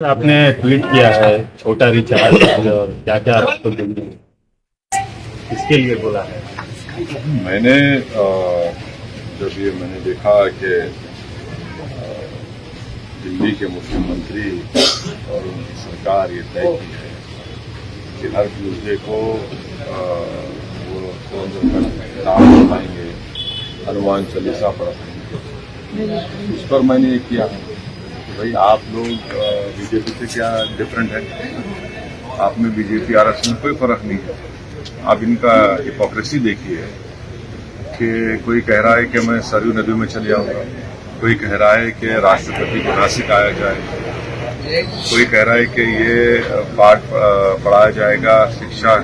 आपने ट्वीट किया है छोटा रिचार्ज और क्या क्या आपको देंगे, इसके लिए बोला है। मैंने जब ये मैंने देखा कि दिल्ली के मुख्यमंत्री और उनकी सरकार ये तय की है कि हर ट्यूसडे को वो नाम पढ़ाएंगे, हनुमान चालीसा पढ़ाएंगे, उस पर मैंने ये किया है भाई आप लोग बीजेपी से क्या डिफरेंट है। आप में बीजेपी आरएसएस में कोई फर्क नहीं है। आप इनका हिपोक्रेसी देखिए कि कोई कह रहा है कि मैं सरयू नदी में चले जाऊंगा, कोई कह रहा है कि राष्ट्रपति को नासिक आया जाए, कोई कह रहा है कि ये पाठ पढ़ाया जाएगा शिक्षा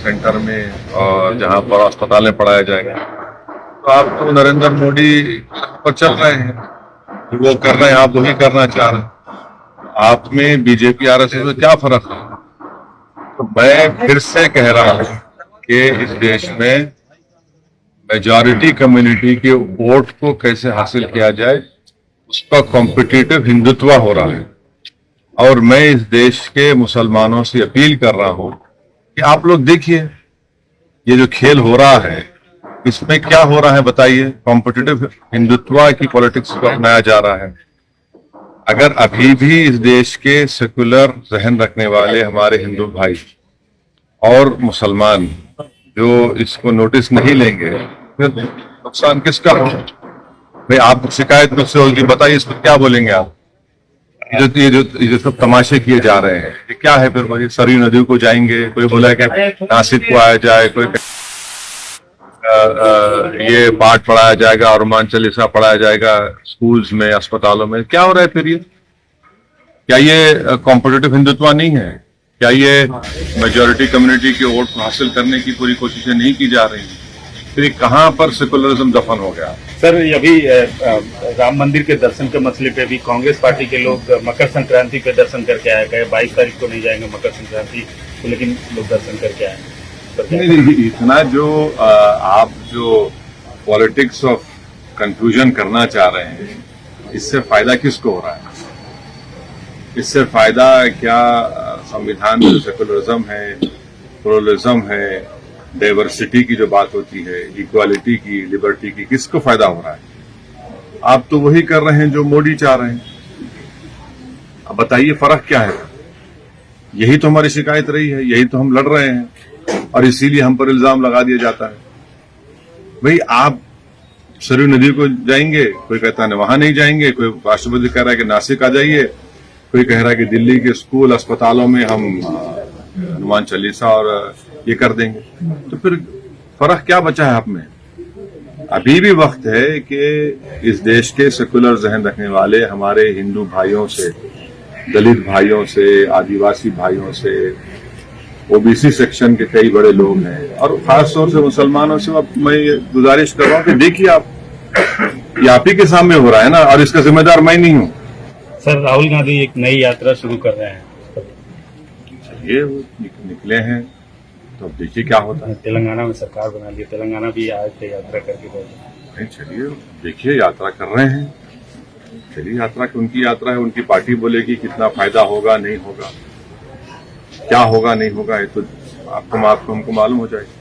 सेंटर में और जहां पर अस्पताल में पढ़ाया जाएगा। तो आप तो नरेंद्र मोदी पर चल रहे हैं, वो कर रहे हैं, आप वही करना चाह रहे हैं। आप में बीजेपी आरएसएस में क्या फर्क है। तो मैं फिर से कह रहा हूं कि इस देश में मेजॉरिटी कम्युनिटी के वोट को कैसे हासिल किया जाए, उस पर कॉम्पिटिटिव हिंदुत्व हो रहा है। और मैं इस देश के मुसलमानों से अपील कर रहा हूं कि आप लोग देखिए ये जो खेल हो रहा है इसमें क्या हो रहा है बताइए। कॉम्पिटिटिव हिंदुत्व की पॉलिटिक्स को अपनाया जा रहा है। अगर अभी भी इस देश के सेकुलर जहन रखने वाले हमारे हिंदू भाई और मुसलमान जो इसको नोटिस नहीं लेंगे फिर नुकसान किसका हो। भाई आप शिकायत मुझसे होगी, बताइए इस पर क्या बोलेंगे आप। ये जो सब तमाशे किए जा रहे हैं ये क्या है। फिर सरयू नदी को जाएंगे, कोई बोला कि नासिक को आया जाए, कोई ये पाठ पढ़ाया जाएगा और हनुमान चालीसा पढ़ाया जाएगा स्कूल्स में, अस्पतालों में। क्या हो रहा है फिर ये। क्या ये कॉम्पिटिटिव हिंदुत्व नहीं है। क्या ये मेजॉरिटी कम्युनिटी के वोट को हासिल करने की पूरी कोशिशें नहीं की जा रही हैं। फिर ये कहां पर सेकुलरिज्म दफन हो गया। सर अभी राम मंदिर के दर्शन के मसले पे भी कांग्रेस पार्टी के लोग मकर संक्रांति पे दर्शन करके आए गए, 22 तारीख को नहीं जाएंगे मकर संक्रांति को, लेकिन लोग दर्शन करके आए। नहीं, इतना जो आप जो पॉलिटिक्स ऑफ कंफ्यूजन करना चाह रहे हैं, इससे फायदा किसको हो रहा है। इससे फायदा क्या संविधान में सेकुलरिज्म है, प्लुरलिज्म है, डाइवर्सिटी की जो बात होती है, इक्वालिटी की, लिबर्टी की, किसको फायदा हो रहा है। आप तो वही कर रहे हैं जो मोदी चाह रहे हैं। अब बताइए फर्क क्या है। यही तो हमारी शिकायत रही है, यही तो हम लड़ रहे हैं और इसीलिए हम पर इल्जाम लगा दिया जाता है। भाई आप सरयू नदी को जाएंगे, कोई कहता है वहां नहीं जाएंगे, कोई राष्ट्रपति कह रहा है कि नासिक आ जाइए, कोई कह रहा है कि दिल्ली के स्कूल अस्पतालों में हम हनुमान चालीसा और ये कर देंगे। तो फिर फर्क क्या बचा है आप में। अभी भी वक्त है कि इस देश के सेकुलर जहन रखने वाले हमारे हिंदू भाइयों से, दलित भाइयों से, आदिवासी भाइयों से, ओबीसी सेक्शन के कई बड़े लोग हैं और खास तौर से मुसलमानों से मैं ये गुजारिश कर रहा हूं कि देखिए ये आप ही के सामने हो रहा है ना, और इसका जिम्मेदार मैं नहीं हूं। सर राहुल गांधी एक नई यात्रा शुरू कर रहे हैं, ये निकले हैं तो अब देखिए क्या होता है। तेलंगाना में सरकार बना ली, तेलंगाना भी आज से यात्रा करके नहीं, चलिए देखिए यात्रा कर रहे हैं, चलिए यात्रा की उनकी यात्रा है, उनकी पार्टी बोलेगी कितना फायदा होगा नहीं होगा, क्या होगा नहीं होगा, ये तो आपको हमको मालूम हो जाएगा।